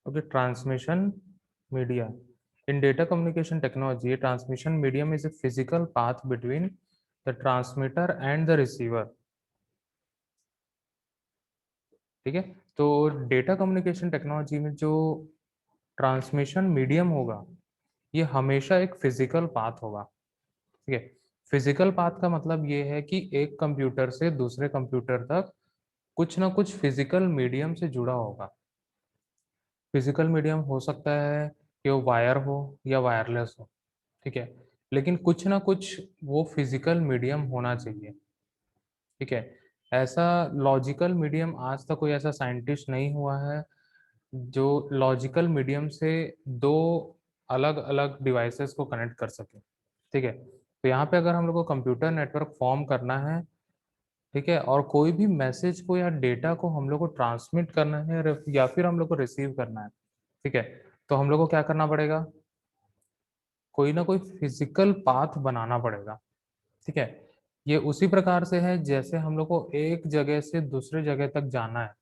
Okay, transmission media. In data communication technology, a transmission medium is a physical path between the transmitter and the receiver. ठीक है, तो data communication technology में जो transmission medium होगा ये हमेशा एक फिजिकल पाथ होगा। ठीक है, फिजिकल पाथ का मतलब ये है कि एक कंप्यूटर से दूसरे कंप्यूटर तक कुछ ना कुछ फिजिकल मीडियम से जुड़ा होगा। फिजिकल मीडियम हो सकता है कि वो वायर हो या वायरलेस हो। ठीक है, लेकिन कुछ ना कुछ वो फिजिकल मीडियम होना चाहिए। ठीक है, ऐसा लॉजिकल मीडियम आज तक कोई ऐसा साइंटिस्ट नहीं हुआ है जो लॉजिकल मीडियम से दो अलग अलग डिवाइसेस को कनेक्ट कर सके। ठीक है, तो यहाँ पे अगर हम लोग को कंप्यूटर नेटवर्क फॉर्म करना है, ठीक है, और कोई भी मैसेज को या डेटा को हम लोग को ट्रांसमिट करना है या फिर हम लोग को रिसीव करना है, ठीक है, तो हम लोग को क्या करना पड़ेगा, कोई ना कोई फिजिकल पाथ बनाना पड़ेगा। ठीक है, ये उसी प्रकार से है जैसे हम लोग को एक जगह से दूसरे जगह तक जाना है।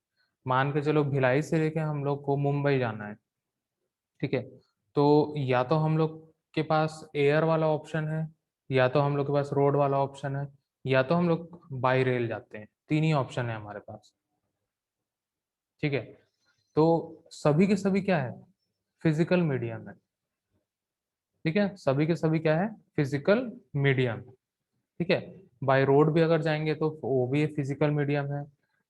मान के चलो भिलाई से लेके हम लोग को मुंबई जाना है। ठीक है, तो या तो हम लोग के पास एयर वाला ऑप्शन है, या तो हम लोग के पास रोड वाला ऑप्शन है, या तो हम लोग बाई रेल जाते हैं। तीन ही ऑप्शन है हमारे पास। ठीक है, तो सभी के सभी क्या है, फिजिकल मीडियम है। ठीक है, सभी के सभी क्या है, फिजिकल मीडियम। ठीक है, बाय रोड भी अगर जाएंगे तो वो भी एक फिजिकल मीडियम है।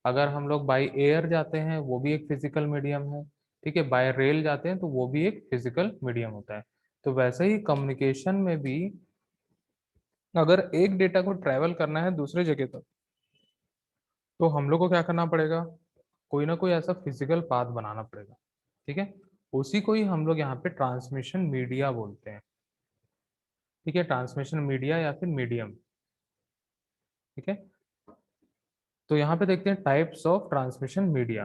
अगर हम लोग बाय एयर जाते हैं वो भी एक फिजिकल मीडियम है। ठीक है, बाय रेल जाते हैं तो वो भी एक फिजिकल मीडियम होता है। तो वैसे ही कम्युनिकेशन में भी अगर एक डेटा को ट्रैवल करना है दूसरे जगह तक, तो हम लोग को क्या करना पड़ेगा, कोई ना कोई ऐसा फिजिकल पाथ बनाना पड़ेगा। ठीक है, उसी को ही हम लोग यहाँ पे ट्रांसमिशन मीडिया बोलते हैं। ठीक है, ट्रांसमिशन मीडिया या फिर मीडियम। ठीक है, तो यहाँ पे देखते हैं टाइप्स ऑफ ट्रांसमिशन मीडिया।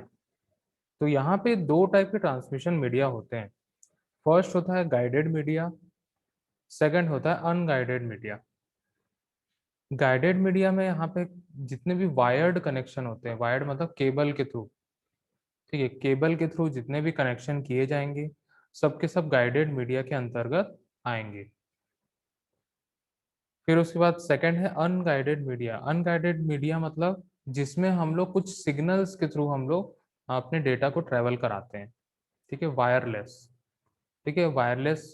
तो यहाँ पे दो टाइप के ट्रांसमिशन मीडिया होते हैं। फर्स्ट होता है गाइडेड मीडिया, सेकंड होता है अनगाइडेड मीडिया। गाइडेड मीडिया में यहाँ पे जितने भी वायर्ड कनेक्शन होते हैं, वायर्ड मतलब केबल के थ्रू, ठीक है, केबल के थ्रू जितने भी कनेक्शन किए जाएंगे सबके सब गाइडेड मीडिया के अंतर्गत आएंगे। फिर उसके बाद सेकंड है अनगाइडेड मीडिया। अनगाइडेड मीडिया मतलब जिसमें हम लोग कुछ सिग्नल्स के थ्रू हम लोग अपने डेटा को ट्रेवल कराते हैं। ठीक है, वायरलेस। ठीक है, वायरलेस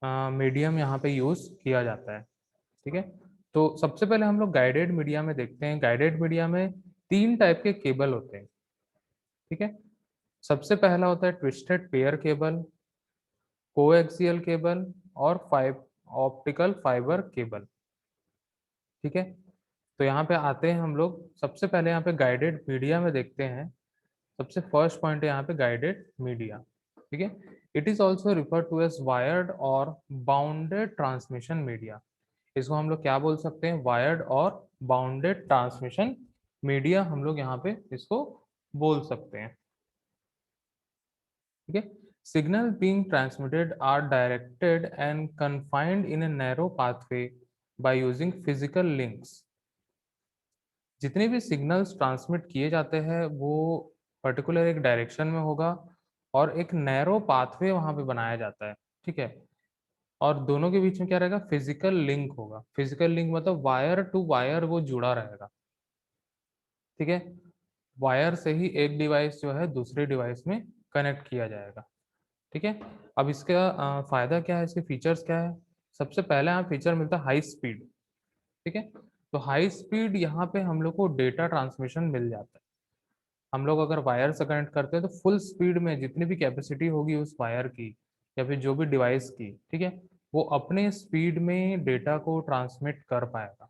मीडियम यहाँ पे यूज किया जाता है। ठीक है, तो सबसे पहले हम लोग गाइडेड मीडिया में देखते हैं। गाइडेड मीडिया में तीन टाइप के केबल होते हैं। ठीक है, सबसे पहला होता है twisted pair cable, coaxial cable और ऑप्टिकल फाइबर केबल। ठीक है, तो यहाँ पे आते हैं हम लोग, सबसे पहले यहाँ पे गाइडेड मीडिया में देखते हैं। सबसे फर्स्ट पॉइंट है यहाँ पे गाइडेड मीडिया। ठीक है, it is also refer to as wired और बाउंडेड ट्रांसमिशन मीडिया। इसको हम लोग क्या बोल सकते हैं, वायर्ड और बाउंडेड ट्रांसमिशन मीडिया हम लोग यहाँ पे इसको बोल सकते हैं। ठीक है, signal being transmitted are directed and confined in a narrow pathway by using physical links. जितने भी सिग्नल्स ट्रांसमिट किए जाते हैं वो पर्टिकुलर एक डायरेक्शन में होगा और एक नैरो पाथवे वहां पे बनाया जाता है। ठीक है, और दोनों के बीच में क्या रहेगा, फिजिकल लिंक होगा। फिजिकल लिंक मतलब वायर टू वायर वो जुड़ा रहेगा। ठीक है, वायर से ही एक डिवाइस जो है दूसरे डिवाइस में कनेक्ट किया जाएगा। ठीक है, अब इसका फायदा क्या है, इसके फीचर्स क्या है। सबसे पहले यहाँ फीचर मिलता है हाई स्पीड। ठीक है, तो हाई स्पीड यहाँ पे हम लोग को डेटा ट्रांसमिशन मिल जाता है। हम लोग अगर वायर से कनेक्ट करते हैं तो फुल स्पीड में जितनी भी कैपेसिटी होगी उस वायर की या फिर जो भी डिवाइस की, ठीक है, वो अपने स्पीड में डेटा को ट्रांसमिट कर पाएगा।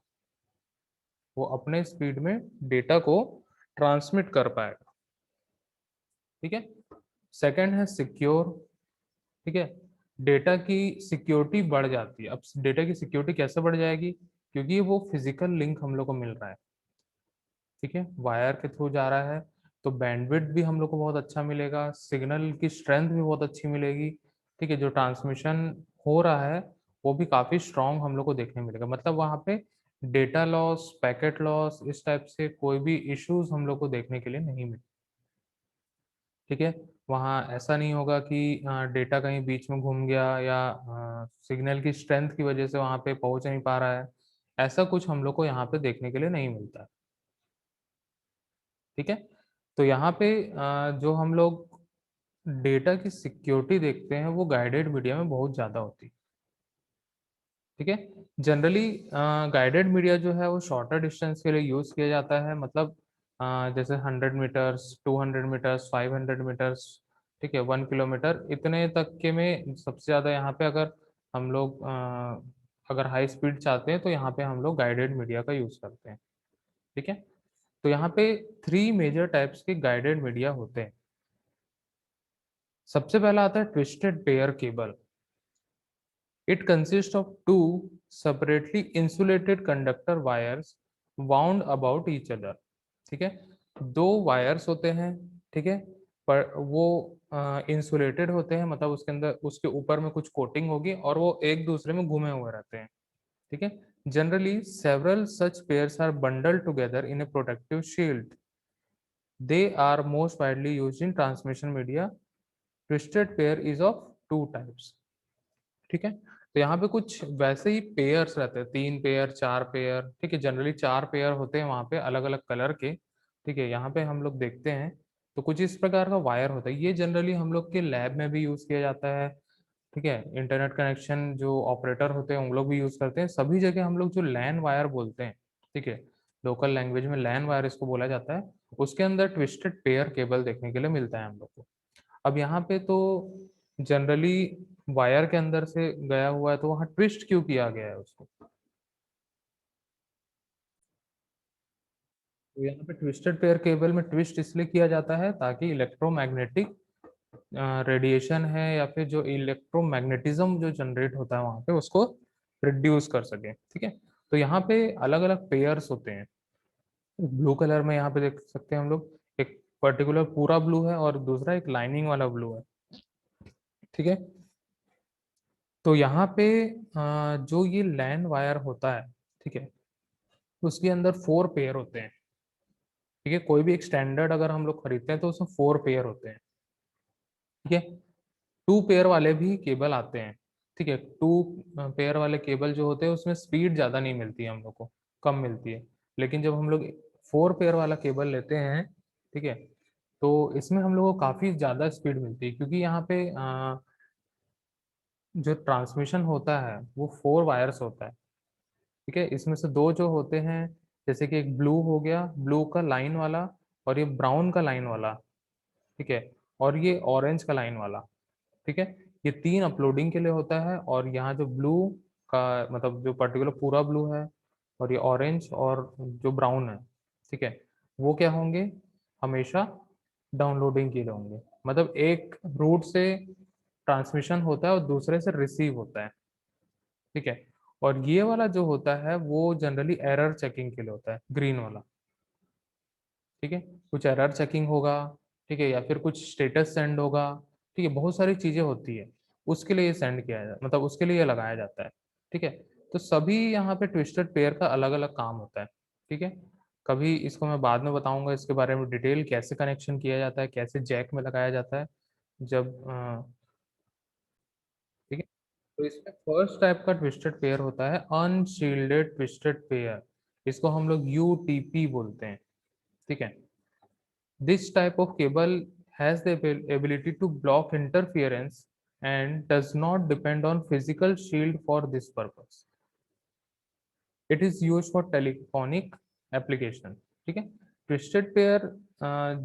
वो अपने स्पीड में डेटा को ट्रांसमिट कर पाएगा। ठीक है, सेकंड है सिक्योर। ठीक है, डेटा की सिक्योरिटी बढ़ जाती है। अब डेटा की सिक्योरिटी कैसे बढ़ जाएगी, क्योंकि वो फिजिकल लिंक हम लोग को मिल रहा है। ठीक है, वायर के थ्रू जा रहा है तो बैंडविड्थ भी हम लोग को बहुत अच्छा मिलेगा, सिग्नल की स्ट्रेंथ भी बहुत अच्छी मिलेगी। ठीक है, जो ट्रांसमिशन हो रहा है वो भी काफी स्ट्रांग हम लोग को देखने मिलेगा। मतलब वहाँ पे डेटा लॉस, पैकेट लॉस, इस टाइप से कोई भी इश्यूज हम लोग को देखने के लिए नहीं मिले। ठीक है, वहाँ ऐसा नहीं होगा कि डेटा कहीं बीच में घूम गया या सिग्नल की स्ट्रेंथ की वजह से वहाँ पे पहुँच नहीं पा रहा है। ऐसा कुछ हम लोग को यहाँ पे देखने के लिए नहीं मिलता है। ठीक है? तो यहाँ पे जो हम लोग डेटा की सिक्योरिटी देखते हैं वो गाइडेड मीडिया में बहुत ज़्यादा होती है। ठीक है? जनरली गाइडेड मीडिया जो है वो शॉर्टर डिस्टेंस के लिए यूज़ किया जाता है, मतलब जैसे 100 मीटर्स, 200 मीटर्स, 500 मीटर्स, ठीक है? 1 किलोमीटर इतने तक के में सबसे ज़्यादा यहाँ पे अगर हम लोग अगर हाई स्पीड चाहते हैं तो यहाँ पे हम लोग गाइडेड मीडिया का यूज़ करते हैं। ठीक है? तो यहाँ पे 3 मेजर टाइप्स के गाइडेड मीडिया होते हैं। सबसे पहला आता है twisted pair cable. It consists of two separately insulated conductor wires wound about each other. ठीक है, दो वायर्स होते हैं, ठीक है, पर वो इंसुलेटेड होते हैं, मतलब उसके अंदर उसके ऊपर में कुछ कोटिंग होगी और वो एक दूसरे में घुमे हुए रहते हैं। ठीक है, generally several such pairs are bundled together in a protective shield. They are most widely used in transmission media. Twisted pair is of two types. ठीक है, तो यहाँ पे कुछ वैसे ही पेयर्स रहते हैं, 3 पेयर, 4 पेयर, ठीक है, जनरली 4 पेयर होते हैं वहाँ पे अलग-अलग कलर के, ठीक है, यहाँ पे हम लोग देखते हैं, तो कुछ इस प्रकार का वायर होता है, ये जनरली हम लोग के लैब में भी यूज़ किया जाता है, ठीक है, इंटरनेट कनेक्शन जो ऑपरेटर होते हैं, उन लोग भी यूज़ करते हैं, सभी जगह हम लोग जो लैन वायर बोलते हैं, ठीक है, लोकल लैंग्वेज में लैन वायर इसको बोला जाता है, उसके अंदर ट्विस्टेड पेयर केबल देखने के लिए मिलता है हम लोग को। अब यहाँ पे तो जनरली वायर के अंदर से गया हुआ है तो वहाँ ट्विस्ट क्यों किया गया है उसको? तो यहाँ पे ट्विस्टेड पेयर केबल में ट्विस्ट इसलिए किया जाता है ताकि इलेक्ट्रोमैग्नेटिक रेडिएशन है या फिर जो इलेक्ट्रोमैग्नेटिज्म जो जनरेट होता है वहाँ पे उसको रिड्यूस कर सके, ठीक है? तो यहाँ पे अलग-अलग पेयर्स होते हैं। ब्लू कलर में यहाँ पे देख सकते हैं हम लोग, एक पर्टिकुलर पूरा ब्लू है और दूसरा एक लाइनिंग वाला ब्लू है, ठीक है? तो यहाँ पे जो ये लैन वायर होता है, ठीक है, उसके अंदर 4 पेयर होते हैं, ठीक है, कोई भी एक स्टैंडर्ड अगर हम लोग खरीदते हैं तो उसमें 4 पेयर होते हैं, ठीक है, 2 पेयर वाले भी केबल आते हैं, ठीक है, 2 पेयर वाले केबल जो होते हैं उसमें स्पीड ज़्यादा नहीं मिलती है हम लोग को, कम मिलती है, लेकिन जब हम लोग 4 पेयर वाला केबल लेते हैं, ठीक है, तो इसमें हम लोग को काफ़ी ज़्यादा स्पीड मिलती है क्योंकि यहाँ पे जो ट्रांसमिशन होता है वो 4 वायर्स होता है, ठीक है, इसमें से 2 जो होते हैं, जैसे कि एक ब्लू हो गया, ब्लू का लाइन वाला और ये ब्राउन का लाइन वाला, ठीक है, और ये ऑरेंज का लाइन वाला, ठीक है, ये 3 अपलोडिंग के लिए होता है और यहाँ जो ब्लू का मतलब जो पर्टिकुलर पूरा ब्लू है और ये ऑरेंज और जो ब्राउन है, ठीक है, वो क्या होंगे, हमेशा डाउनलोडिंग के लिए होंगे, मतलब एक रूट से ट्रांसमिशन होता है और दूसरे से रिसीव होता है, ठीक है, और ये वाला जो होता है वो जनरली एरर चेकिंग के लिए होता है, ग्रीन वाला, ठीक है, कुछ एरर चेकिंग होगा, ठीक है, या फिर कुछ स्टेटस सेंड होगा, ठीक है, बहुत सारी चीजें होती है, उसके लिए ये सेंड किया जाता मतलब उसके लिए ये लगाया जाता है, ठीक है, तो सभी यहाँ पे ट्विस्टेड पेयर का अलग अलग काम होता है, ठीक है, कभी इसको मैं बाद में बताऊंगा इसके बारे में डिटेल कैसे कनेक्शन किया जाता है, कैसे जैक में लगाया जाता है, जब ठीक है, तो इसमें फर्स्ट टाइप का ट्विस्टेड पेयर होता है अनशील्डेड ट्विस्टेड पेयर, इसको हम लोग यूटीपी बोलते हैं, ठीक है, this type of cable has the ability to block interference and does not depend on physical shield for this purpose. It is used for telephonic application. ठीक है, ट्विस्टेड पेयर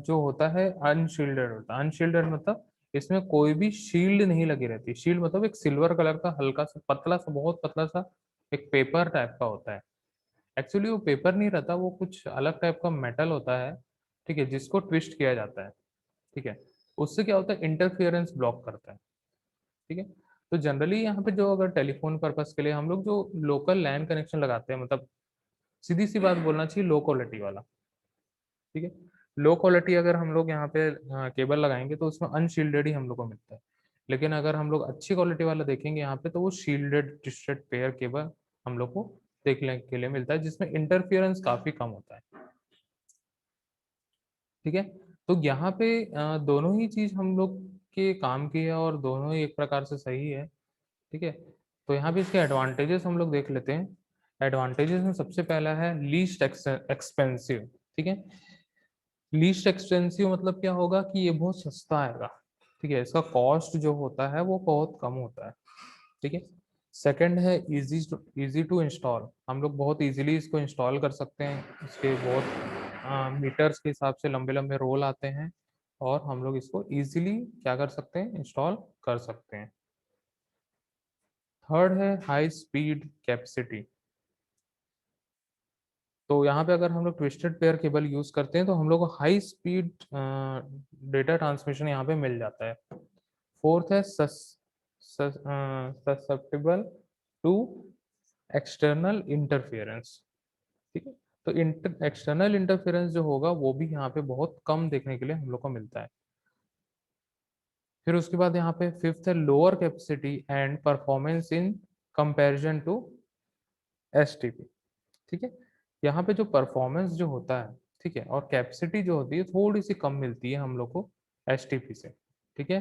जो होता है अनशील्डेड होता है, अनशील्डेड मतलब इसमें कोई भी शील्ड नहीं लगी रहती, शील्ड मतलब एक सिल्वर कलर का हल्का सा पतला सा बहुत पतला सा एक पेपर टाइप का होता है, एक्चुअली वो पेपर नहीं रहता, वो कुछ अलग टाइप का मेटल होता है, ठीक है, जिसको ट्विस्ट किया जाता है, ठीक है, उससे क्या होता है इंटरफेरेंस ब्लॉक करता है, ठीक है, तो जनरली यहाँ पे जो अगर टेलीफोन पर्पस के लिए हम लोग जो लोकल लैन कनेक्शन लगाते हैं, मतलब सीधी सी बात बोलना चाहिए लो क्वालिटी वाला, ठीक है, लो क्वालिटी अगर हम लोग यहाँ पे केबल लगाएंगे तो उसमें अनशील्डेड ही हम लोग को मिलता है, लेकिन अगर हम लोग अच्छी क्वालिटी वाला देखेंगे यहाँ पे तो वो शील्डेड ट्विस्टेड पेयर केबल हम लोग को देखने के लिए मिलता है जिसमें इंटरफियरेंस काफी कम होता है, ठीक है, तो यहाँ पे दोनों ही चीज हम लोग के काम की है और दोनों ही एक प्रकार से सही है। ठीक है, तो यहाँ पे इसके एडवांटेजेस हम लोग देख लेते हैं। एडवांटेजेस में सबसे पहला है लीस्ट एक्सपेंसिव। ठीक है, लीस्ट एक्सपेंसिव मतलब क्या होगा कि ये बहुत सस्ता आएगा। ठीक है, इसका कॉस्ट जो होता है वो बहुत कम होता है। ठीक है, सेकंड है इजी टू इंस्टॉल। हम लोग बहुत इजीली इसको इंस्टॉल कर सकते हैं। इसके बहुत मीटर्स के हिसाब से लंबे लंबे रोल आते हैं और हम लोग इसको इजीली क्या कर सकते हैं, इंस्टॉल कर सकते हैं। थर्ड है हाई स्पीड कैपेसिटी। तो यहाँ पे अगर हम लोग ट्विस्टेड पेयर केबल यूज करते हैं तो हम लोग को हाई स्पीड डेटा ट्रांसमिशन यहाँ पे मिल जाता है। फोर्थ है ससेप्टेबल टू एक्सटर्नल इंटरफेरेंस। ठीक है, तो एक्सटर्नल इंटरफेरेंस जो होगा वो भी यहाँ पे बहुत कम देखने के लिए हम लोग को मिलता है। फिर उसके बाद यहाँ पे फिफ्थ है lower capacity and performance in comparison to STP. ठीक है, यहाँ पे जो परफॉर्मेंस जो होता है, ठीक है, और कैपेसिटी जो होती है थोड़ी सी कम मिलती है हम लोग को एसटीपी से। ठीक है,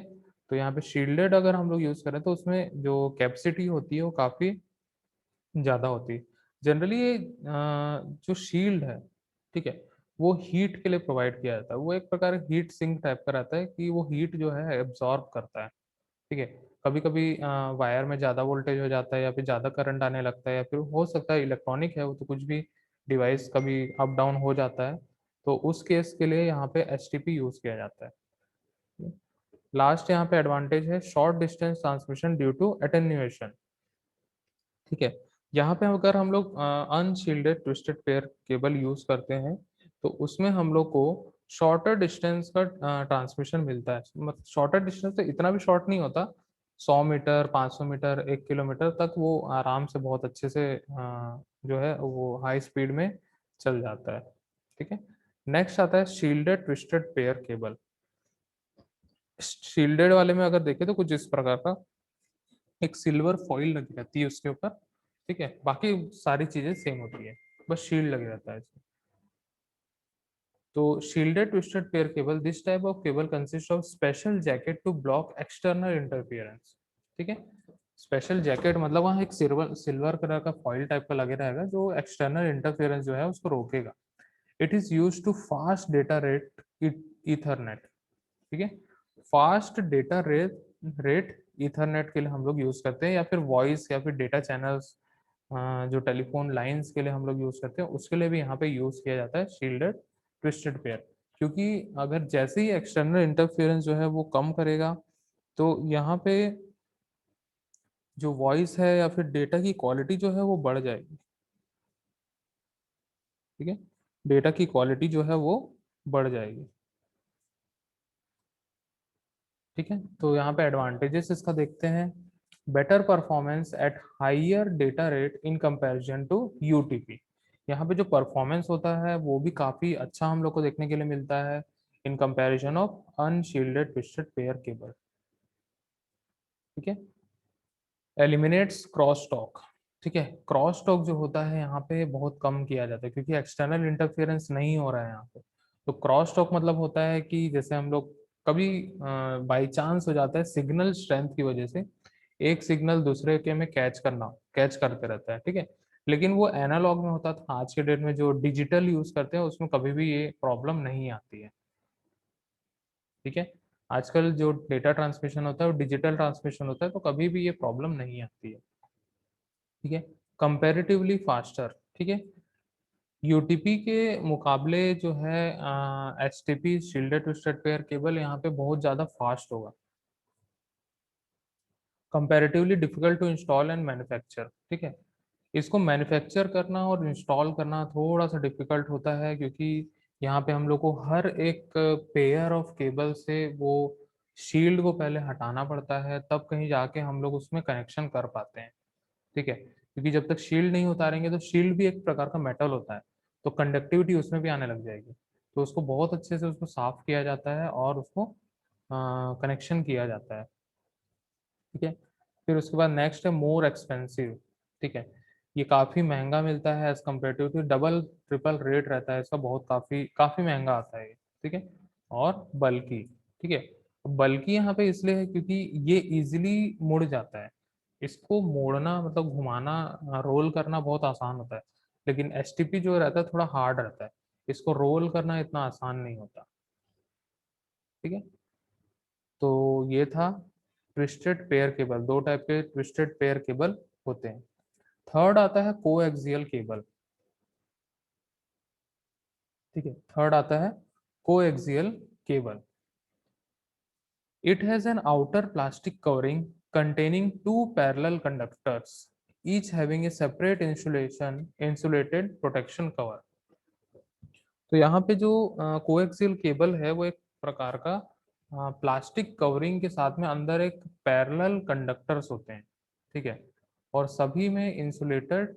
तो यहाँ पे शील्डेड अगर हम लोग यूज करें तो उसमें जो कैपेसिटी होती है वो काफी ज्यादा होती है। जनरली ये जो शील्ड है, ठीक है, वो हीट के लिए प्रोवाइड किया जाता है। वो एक प्रकार हीट सिंक टाइप का रहता है कि वो हीट जो है एब्जॉर्ब करता है। ठीक है, कभी कभी वायर में ज़्यादा वोल्टेज हो जाता है या फिर ज़्यादा करंट आने लगता है या फिर हो सकता है इलेक्ट्रॉनिक है वो, तो कुछ भी डिवाइस कभी अप डाउन हो जाता है, तो उस केस के लिए यहाँ पे एसटीपी यूज़ किया जाता है। लास्ट यहाँ पे एडवांटेज है short distance transmission due to attenuation. ठीक है, यहाँ पे अगर हम लोग unshielded twisted pair cable use करते हैं तो उसमें हम लोग को शॉर्टर डिस्टेंस का ट्रांसमिशन मिलता है। मतलब शॉर्टर डिस्टेंस तो इतना भी शॉर्ट नहीं होता, 100 मीटर, 500 मीटर, 1 किलोमीटर तक वो आराम से बहुत अच्छे से जो है वो हाई स्पीड में चल जाता है। ठीक है, नेक्स्ट आता है shielded twisted pair cable. Shielded वाले में अगर देखें तो कुछ इस प्रकार का एक सिल्वर फॉइल लगी रहती है उसके ऊपर। ठीक है, बाकी सारी चीजें सेम होती है, बस शील्ड लगे रहता है इसमें। तो shielded twisted pair cable, this type of cable consist of special jacket to block external interference. ठीक है, स्पेशल जैकेट मतलब वहाँ एक सिल्वर सिल्वर कलर का फॉइल टाइप का लगे रहेगा जो एक्सटर्नल इंटरफियरेंस जो है उसको रोकेगा। It is use to fast data rate Ethernet. ठीक है, fast data rate rate Ethernet के लिए हम लोग यूज करते हैं, या फिर वॉइस या फिर डेटा चैनल्स जो टेलीफोन लाइंस के लिए हम लोग यूज करते हैं उसके लिए भी यहाँ पे यूज किया जाता है शील्डेड ट्विस्टेड पेयर। क्योंकि अगर जैसे ही एक्सटर्नल इंटरफेरेंस जो है वो कम करेगा तो यहाँ पे जो वॉइस है या फिर डेटा की क्वालिटी जो है वो बढ़ जाएगी। ठीक है, डेटा की क्वालिटी जो है वो बढ़ जाएगी। ठीक है, तो यहाँ पे एडवांटेजेस इसका देखते हैं। Better performance at higher data rate in comparison to UTP. यहाँ पे जो परफॉर्मेंस होता है वो भी काफी अच्छा हम लोग को देखने के लिए मिलता है in comparison of unshielded twisted pair cable. ठीक है, एलिमिनेट्स क्रॉस टॉक। ठीक है, क्रॉस टॉक जो होता है यहाँ पे बहुत कम किया जाता है क्योंकि एक्सटर्नल इंटरफेरेंस नहीं हो रहा है यहाँ पे। तो क्रॉस टॉक मतलब होता है कि जैसे हम लोग कभी बाई चांस हो जाता है सिग्नल स्ट्रेंथ की वजह से एक सिग्नल दूसरे के में कैच करते रहता है। ठीक है, लेकिन वो एनालॉग में होता था। आज के डेट में जो डिजिटल यूज करते हैं उसमें कभी भी ये प्रॉब्लम नहीं आती है। ठीक है, आजकल जो डेटा ट्रांसमिशन होता है वो डिजिटल ट्रांसमिशन होता है, तो कभी भी ये प्रॉब्लम नहीं आती है। ठीक है, कंपैरेटिवली फास्टर। ठीक है, यूटीपी के मुकाबले जो है HTP shielded twisted pair cable यहाँ पे बहुत ज़्यादा फास्ट होगा। Comparatively difficult to install and manufacture. ठीक है, इसको मैन्युफैक्चर करना और इंस्टॉल करना थोड़ा सा डिफिकल्ट होता है क्योंकि यहाँ पे हम लोग को हर एक पेयर ऑफ केबल से वो शील्ड को पहले हटाना पड़ता है, तब कहीं जाके हम लोग उसमें कनेक्शन कर पाते हैं। ठीक है, क्योंकि जब तक शील्ड नहीं उतारेंगे तो शील्ड भी एक प्रकार का मेटल होता है, तो कंडक्टिविटी उसमें भी आने लग जाएगी। तो उसको बहुत अच्छे से उसको साफ किया जाता है और उसको कनेक्शन किया जाता है। ठीक है, फिर उसके बाद नेक्स्ट है मोर एक्सपेंसिव। ठीक है, ये काफ़ी महंगा मिलता है as comparative to, double triple rate रहता है इसका, बहुत काफ़ी काफ़ी महंगा आता है ये। ठीक है, और बल्कि। ठीक है, बल्कि यहाँ पे इसलिए है क्योंकि ये इजीली मुड़ जाता है। इसको मोड़ना मतलब घुमाना, रोल करना बहुत आसान होता है, लेकिन एसटीपी जो रहता है थोड़ा हार्ड रहता है। इसको रोल करना इतना आसान नहीं होता। ठीक है, तो ये था ट्विस्टेड पेयर केबल। दो टाइप के ट्विस्टेड पेयर केबल होते हैं। थर्ड आता है कोएक्सियल केबल। ठीक है, थर्ड आता है coaxial cable. It has an outer plastic covering containing two parallel conductors, each having a separate insulated protection cover. तो यहाँ पे जो कोएक्सियल केबल है वो एक प्रकार का प्लास्टिक कवरिंग के साथ में अंदर एक पैरेलल कंडक्टर्स होते हैं। ठीक है, और सभी में इंसुलेटेड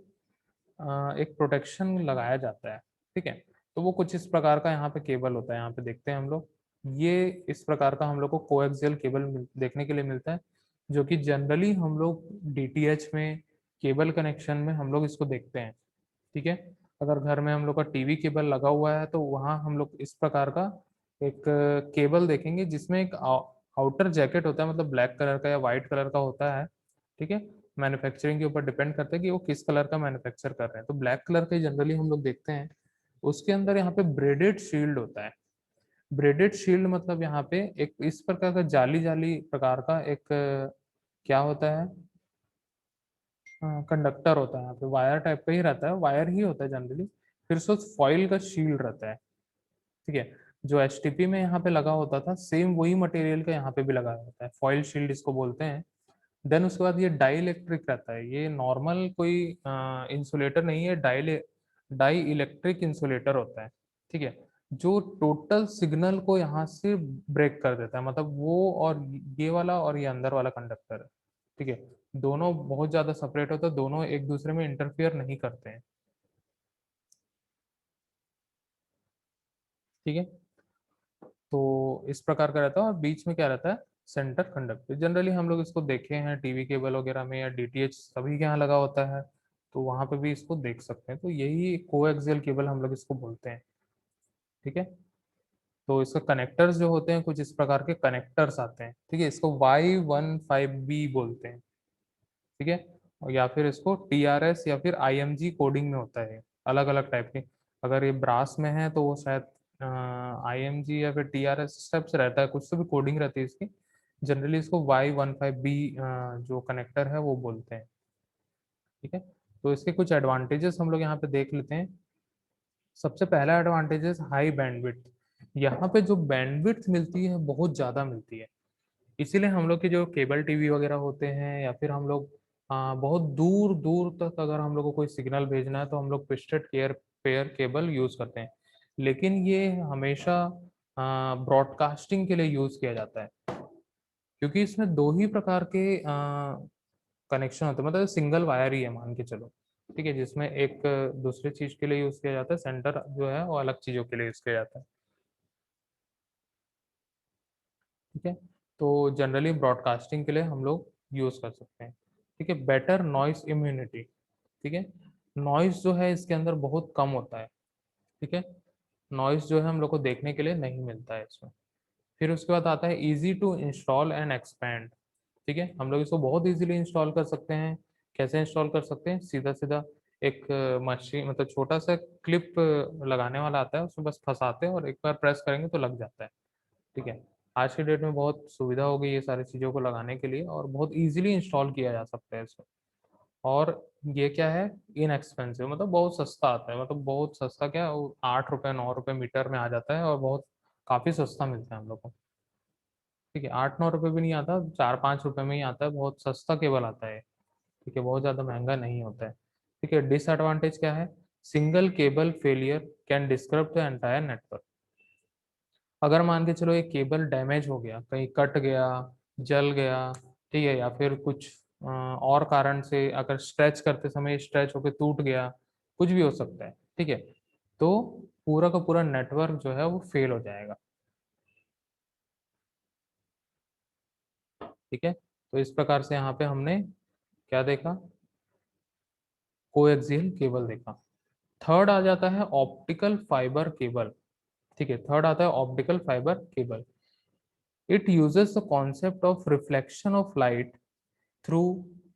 एक प्रोटेक्शन लगाया जाता है। ठीक है, तो वो कुछ इस प्रकार का यहाँ पे केबल होता है। यहाँ पे देखते हैं हम लोग, ये इस प्रकार का हम लोग को कोएक्सियल केबल देखने के लिए मिलता है, जो कि जनरली हम लोग डीटीएच में केबल कनेक्शन में हम लोग इसको देखते हैं। ठीक है, अगर घर में हम लोग का टीवी केबल लगा हुआ है तो वहाँ हम लोग इस प्रकार का एक केबल देखेंगे जिसमें एक आउटर जैकेट होता है, मतलब ब्लैक कलर का या वाइट कलर का होता है। ठीक है, मैन्युफैक्चरिंग के ऊपर डिपेंड करता है कि वो किस कलर का मैन्युफैक्चर कर रहे हैं, तो ब्लैक कलर का जनरली हम लोग देखते हैं। उसके अंदर यहाँ पे ब्रेडेड शील्ड होता है। ब्रेडेड शील्ड मतलब यहाँ पे एक इस प्रकार का जाली जाली प्रकार का एक क्या होता है, कंडक्टर होता है। यहाँ पे वायर टाइप का ही रहता है, वायर ही होता है जनरली, फिर उसको फॉइल का शील्ड रहता है। ठीक है, जो एचटीपी में यहाँ पे लगा होता था सेम वही मटेरियल का यहाँ पे भी लगा होता है, फॉइल शील्ड इसको बोलते हैं। देन उसके बाद ये डाई इलेक्ट्रिक रहता है, ये नॉर्मल कोई इंसुलेटर नहीं है, डाई इलेक्ट्रिक इंसुलेटर होता है। ठीक है, जो टोटल सिग्नल को यहाँ से ब्रेक कर देता है, मतलब वो और ये वाला और ये अंदर वाला कंडक्टर है। ठीक है, दोनों बहुत ज्यादा सेपरेट होता है, दोनों एक दूसरे में इंटरफियर नहीं करते हैं। ठीक है, तो इस प्रकार का रहता है, और बीच में क्या रहता है, सेंटर कंडक्टर। जनरली हम लोग इसको देखे हैं टीवी केबल वगैरह में, या डीटीएच सभी के यहाँ लगा होता है, तो वहां पे भी इसको देख सकते हैं। तो यही कोएक्सियल केबल हम लोग इसको बोलते हैं। ठीक है, तो इसका कनेक्टर्स जो होते हैं कुछ इस प्रकार के कनेक्टर्स आते हैं। ठीक है, इसको Y15B बोलते हैं। ठीक है, और या फिर इसको TRS या फिर IMG कोडिंग में होता है, अलग अलग टाइप के। अगर ये ब्रास में है तो वो शायद IMG या फिर TRS इस टाइप से रहता है, कुछ तो भी कोडिंग रहती है इसकी। जनरली इसको Y15B जो कनेक्टर है वो बोलते हैं। ठीक है, तो इसके कुछ एडवांटेजेस हम लोग यहाँ पे देख लेते हैं। सबसे पहला एडवांटेजेस हाई बैंडविड्थ। यहाँ पे जो बैंडविड्थ मिलती है बहुत ज़्यादा मिलती है, इसीलिए हम लोग के जो केबल टीवी वगैरह होते हैं, या फिर हम लोग बहुत दूर दूर तक अगर हम लोग को कोई सिग्नल भेजना है तो हम लोग twisted care pair cable use करते हैं। लेकिन ये हमेशा ब्रॉडकास्टिंग के लिए यूज किया जाता है, क्योंकि इसमें दो ही प्रकार के कनेक्शन होते हैं, मतलब सिंगल वायर ही है मान के चलो। ठीक है, जिसमें एक दूसरे चीज के लिए यूज किया जाता है, सेंटर जो है वो अलग चीजों के लिए यूज किया जाता है। ठीक है, तो जनरली ब्रॉडकास्टिंग के लिए हम लोग यूज कर सकते हैं। ठीक है, बेटर नॉइस इम्यूनिटी। ठीक है, नॉइस जो है इसके अंदर बहुत कम होता है। ठीक है, नॉइस जो है हम लोग को देखने के लिए नहीं मिलता है इसमें। फिर उसके बाद आता है easy to install and expand. ठीक है, हम लोग इसको बहुत इजीली इंस्टॉल कर सकते हैं। कैसे इंस्टॉल कर सकते हैं, सीधा सीधा एक मशीन, मतलब छोटा सा क्लिप लगाने वाला आता है, उसमें बस फंसाते हैं और एक बार प्रेस करेंगे तो लग जाता है। ठीक है, आज की डेट में बहुत सुविधा हो गई ये सारी चीज़ों को लगाने के लिए, और बहुत इजीली इंस्टॉल किया जा सकता है इसको। और ये क्या है, इनएक्सपेंसिव, मतलब बहुत सस्ता आता है, मतलब बहुत सस्ता क्या, 8 रुपये 9 रुपये मीटर में आ जाता है, और बहुत काफ़ी सस्ता मिलता है हम लोग को। ठीक है, 8 9 रुपये भी नहीं आता, 4 5 रुपये में ही आता है, बहुत सस्ता केबल आता है। ठीक है, बहुत ज़्यादा महंगा नहीं होता है। ठीक है, डिसएडवांटेज क्या है, single cable failure can disturb the entire network. अगर मान के चलो एक केबल डैमेज हो गया, कहीं कट गया, जल गया, ठीक है, या फिर कुछ और कारण से अगर स्ट्रेच करते समय स्ट्रेच होकर टूट गया, कुछ भी हो सकता है। ठीक है, तो पूरा का पूरा नेटवर्क जो है वो फेल हो जाएगा। ठीक है, तो इस प्रकार से यहाँ पे हमने क्या देखा, कोएक्सियल केबल देखा। थर्ड आ जाता है ऑप्टिकल फाइबर केबल। ठीक है। थर्ड आता है optical fibre cable. It uses the concept of reflection of light through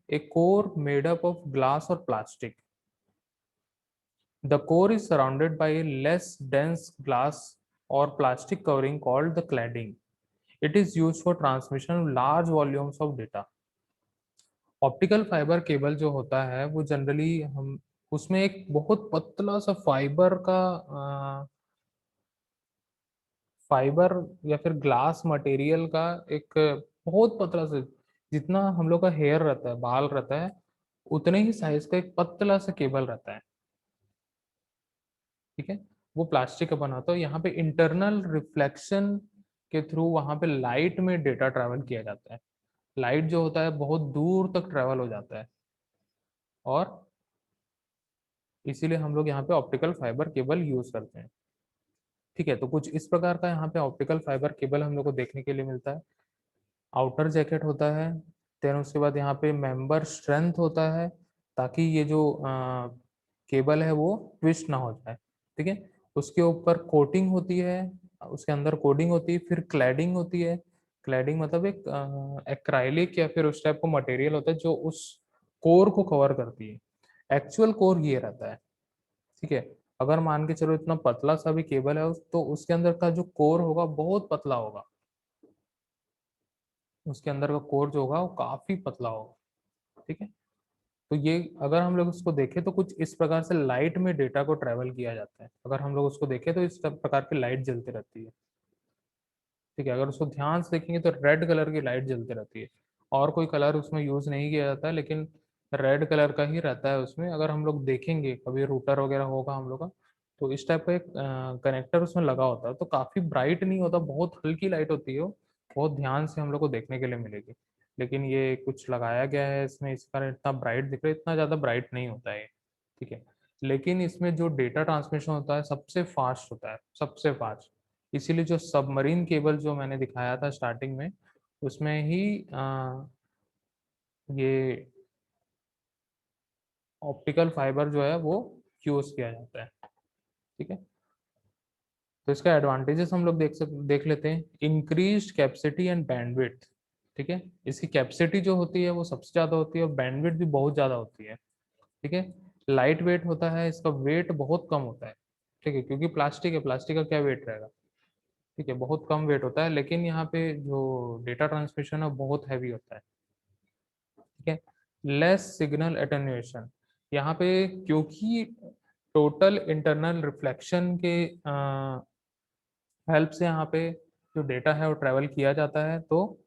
a core made up of glass और plastic. The core is surrounded by a less dense glass or plastic covering called the cladding. It is used for transmission of large volumes of data. Optical fibre cable जो होता है वो generally हम उसमें एक बहुत पतला सा फाइबर या फिर ग्लास मटेरियल का एक बहुत पतला सा, जितना हम लोग का हेयर रहता है, बाल रहता है, उतने ही साइज का एक पतला सा केबल रहता है। ठीक है। वो प्लास्टिक का बना होता है। यहाँ पे इंटरनल रिफ्लेक्शन के थ्रू वहां पे लाइट में डेटा ट्रैवल किया जाता है। लाइट जो होता है बहुत दूर तक ट्रैवल हो जाता है, और इसीलिए हम लोग यहाँ पे ऑप्टिकल फाइबर केबल यूज करते हैं। ठीक है। तो कुछ इस प्रकार का यहाँ पे ऑप्टिकल फाइबर केबल हम लोग को देखने के लिए मिलता है। आउटर जैकेट होता है, देन उसके बाद यहाँ पे मेंबर स्ट्रेंथ होता है, ताकि ये जो केबल है वो ट्विस्ट ना हो जाए। ठीक है। उसके ऊपर कोटिंग होती है, उसके अंदर कोडिंग होती है, फिर क्लैडिंग होती है। क्लैडिंग मतलब एक एक्राइलिक या फिर उस टाइप का मटेरियल होता है जो उस कोर को कवर करती है। एक्चुअल कोर ये रहता है। ठीक है। अगर मान के चलो इतना पतला सा भी केबल है तो उसके अंदर का जो कोर होगा बहुत पतला होगा। उसके अंदर का कोर जो होगा वो काफी पतला होगा। ठीक है। तो ये अगर हम लोग उसको देखें तो कुछ इस प्रकार से लाइट में डेटा को ट्रेवल किया जाता है। अगर हम लोग उसको देखें तो इस प्रकार की लाइट जलती रहती है। ठीक है। अगर उसको ध्यान से देखेंगे तो रेड कलर की लाइट जलती रहती है, और कोई कलर उसमें यूज नहीं किया जाता है, लेकिन रेड कलर का ही रहता है उसमें। अगर हम लोग देखेंगे कभी रूटर वगैरह होगा हम लोग का, तो इस टाइप का एक कनेक्टर उसमें लगा होता है, तो काफी ब्राइट नहीं होता, बहुत हल्की लाइट होती है वो, बहुत ध्यान से हम लोग को देखने के लिए मिलेगी। लेकिन ये कुछ लगाया गया है इसमें, इस कारण इतना ब्राइट दिख रहा है, इतना ज्यादा ब्राइट नहीं होता है। ठीक है। लेकिन इसमें जो डेटा ट्रांसमिशन होता है सबसे फास्ट होता है, सबसे फास्ट। इसीलिए जो सबमरीन केबल जो मैंने दिखाया था स्टार्टिंग में, उसमें ही ये ऑप्टिकल फाइबर जो है वो यूज किया जाता है। ठीक है। तो इसका एडवांटेजेस हम लोग देख लेते हैं। Increase capacity and bandwidth. ठीक है। इसकी कैपेसिटी जो होती है वो सबसे ज्यादा होती है, और बैंडविड्थ भी बहुत ज्यादा होती है। ठीक है। लाइट वेट होता है, इसका वेट बहुत कम होता है। ठीक है, क्योंकि प्लास्टिक है, प्लास्टिक का क्या वेट रहेगा। ठीक है, बहुत कम वेट होता है, लेकिन यहाँ पे जो डेटा ट्रांसमिशन है बहुत हैवी होता है। ठीक है। Less signal attenuation. यहाँ पे क्योंकि टोटल इंटरनल रिफ्लेक्शन के हेल्प से यहाँ पे जो डेटा है वो ट्रेवल किया जाता है, तो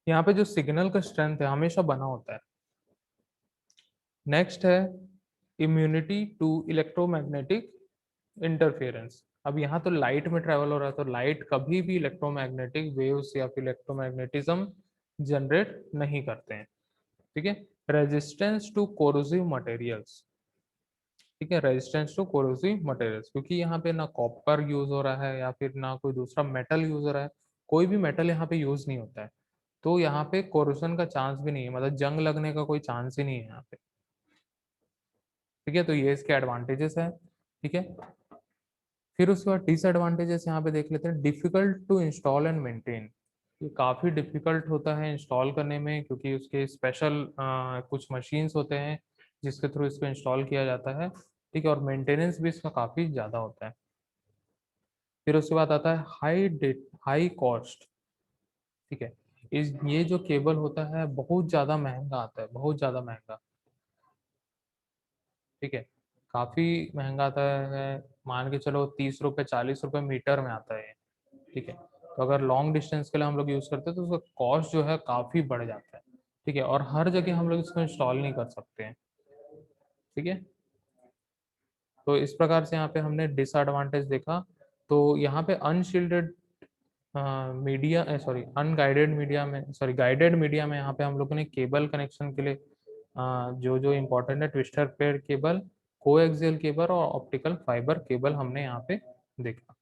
यहाँ पे जो सिग्नल का स्ट्रेंथ है हमेशा बना होता है। नेक्स्ट है इम्यूनिटी टू इलेक्ट्रोमैग्नेटिक इंटरफेरेंस। अब यहाँ तो लाइट में ट्रेवल हो रहा है, तो लाइट कभी भी इलेक्ट्रोमैग्नेटिक वेव्स या फिर इलेक्ट्रोमैग्नेटिज्म जनरेट नहीं करते हैं। ठीक है। Resistance to corrosive materials. ठीक है, रेजिस्टेंस टू कोरोसिव मटेरियल्स, क्योंकि यहाँ पे ना कॉपर यूज हो रहा है या फिर ना कोई दूसरा मेटल यूज हो रहा है, कोई भी मेटल यहाँ पे यूज नहीं होता है, तो यहाँ पे कोरोशन का चांस भी नहीं है, मतलब जंग लगने का कोई चांस ही नहीं है यहाँ पे। ठीक है। तो ये इसके एडवांटेजेस है। ठीक है। फिर उसके बाद डिसएडवांटेजेस यहाँ पे देख लेते हैं। Difficult to install and maintain. ये काफ़ी डिफिकल्ट होता है इंस्टॉल करने में, क्योंकि उसके स्पेशल कुछ मशीन्स होते हैं जिसके थ्रू इसको इंस्टॉल किया जाता है। ठीक है। और मेंटेनेंस भी इसका काफ़ी ज़्यादा होता है। फिर उसके बाद आता है हाई कॉस्ट। ठीक है। इस ये जो केबल होता है बहुत ज़्यादा महंगा आता है, बहुत ज़्यादा महंगा। ठीक है। काफ़ी महंगा आता है, मान के चलो 30 रुपये 40 रुपये मीटर में आता है। ठीक है। तो अगर लॉन्ग डिस्टेंस के लिए हम लोग यूज़ करते हैं तो उसका कॉस्ट जो है काफ़ी बढ़ जाता है। ठीक है। और हर जगह हम लोग इसको इंस्टॉल नहीं कर सकते हैं। ठीक है। तो इस प्रकार से यहाँ पे हमने डिसएडवांटेज देखा। तो यहाँ पे unshielded media, sorry unguided media में, सॉरी गाइडेड मीडिया में यहाँ पे हम लोगों ने केबल कनेक्शन के लिए जो जो इम्पोर्टेंट है, twister pair cable, coaxial cable और ऑप्टिकल फाइबर केबल हमने यहाँ पे देखा।